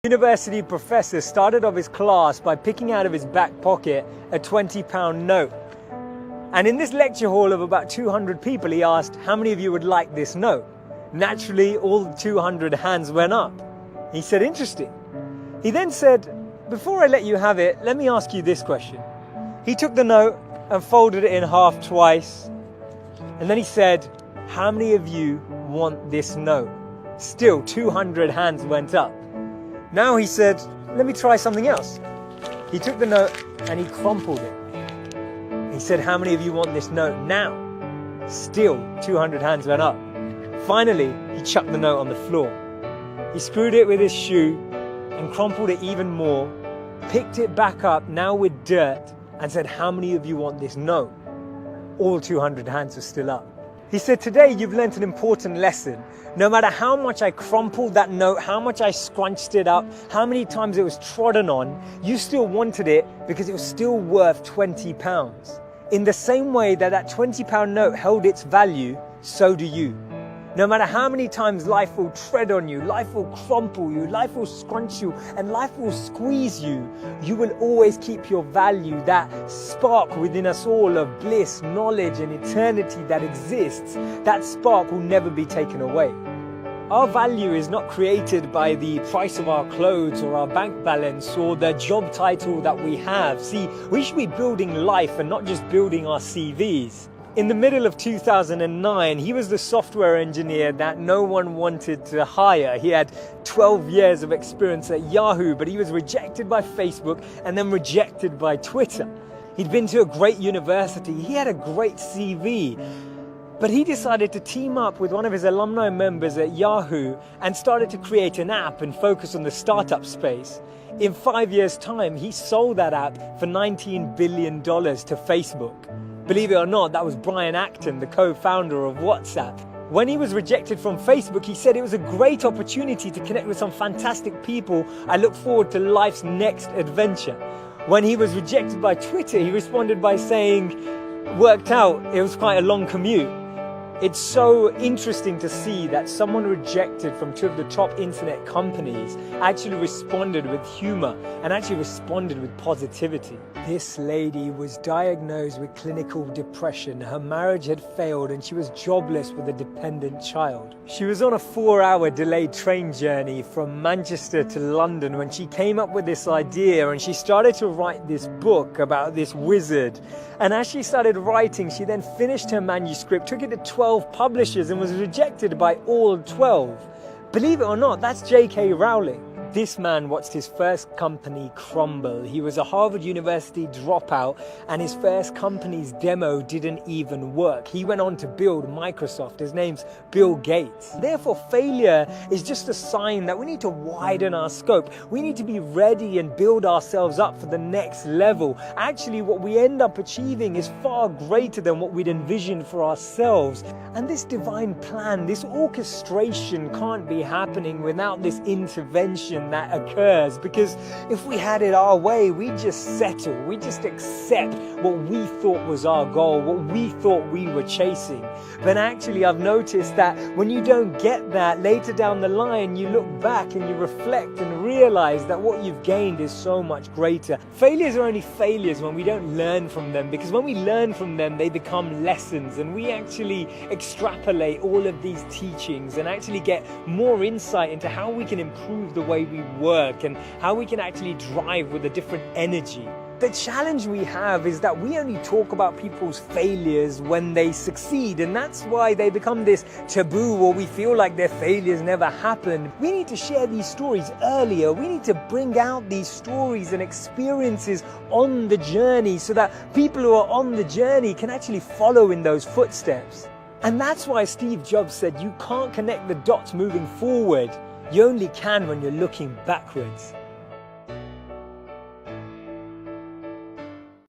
University professor started off his class by picking out of his back pocket a £20 note. And in this lecture hall of about 200 people, he asked, how many of you would like this note? Naturally, all 200 hands went up. He said, interesting. He then said, before I let you have it, let me ask you this question. He took the note and folded it in half twice. And then he said, how many of you want this note? Still, 200 hands went up. Now he said, let me try something else. He took the note and he crumpled it. He said, how many of you want this note now? Still, 200 hands went up. Finally, he chucked the note on the floor. He screwed it with his shoe and crumpled it even more, picked it back up, now with dirt, and said, how many of you want this note? All 200 hands were still up. He said, today you've learnt an important lesson. No matter how much I crumpled that note, how much I scrunched it up, how many times it was trodden on, you still wanted it because it was still worth £20. In the same way that that £20 note held its value, so do you. No matter how many times life will tread on you, life will crumple you, life will scrunch you, and life will squeeze you, you will always keep your value, that spark within us all of bliss, knowledge, and eternity that exists. That spark will never be taken away. Our value is not created by the price of our clothes or our bank balance or the job title that we have. See, we should be building life and not just building our CVs. In the middle of 2009, he was the software engineer that no one wanted to hire. He had 12 years of experience at Yahoo, but he was rejected by Facebook and then rejected by Twitter. He'd been to a great university. He had a great CV. But he decided to team up with one of his alumni members at Yahoo and started to create an app and focus on the startup space. In 5 years' time, he sold that app for $19 billion to Facebook. Believe it or not, that was Brian Acton, the co-founder of WhatsApp. When he was rejected from Facebook, he said it was a great opportunity to connect with some fantastic people. I look forward to life's next adventure. When he was rejected by Twitter, he responded by saying, worked out, it was quite a long commute. It's so interesting to see that someone rejected from two of the top internet companies actually responded with humor and actually responded with positivity. This lady was diagnosed with clinical depression. Her marriage had failed and she was jobless with a dependent child. She was on a 4-hour delayed train journey from Manchester to London when she came up with this idea, and she started to write this book about this wizard. And as she started writing, she then finished her manuscript, took it to 12 publishers and was rejected by all 12. Believe it or not, that's J.K. Rowling. This man watched his first company crumble. He was a Harvard University dropout and his first company's demo didn't even work. He went on to build Microsoft. His name's Bill Gates. Therefore, failure is just a sign that we need to widen our scope. We need to be ready and build ourselves up for the next level. Actually, what we end up achieving is far greater than what we'd envisioned for ourselves. And this divine plan, this orchestration can't be happening without this intervention that occurs, because if we had it our way, we just settle, we just accept what we thought was our goal, what we thought we were chasing. But actually, I've noticed that when you don't get that, later down the line, you look back and you reflect and realize that what you've gained is so much greater. Failures are only failures when we don't learn from them, because when we learn from them, they become lessons, and we actually extrapolate all of these teachings and actually get more insight into how we can improve the way we work and how we can actually drive with a different energy. The challenge we have is that we only talk about people's failures when they succeed, and that's why they become this taboo, or we feel like their failures never happened. We need to share these stories earlier. We need to bring out these stories and experiences on the journey so that people who are on the journey can actually follow in those footsteps. And that's why Steve Jobs said you can't connect the dots moving forward. You only can when you're looking backwards.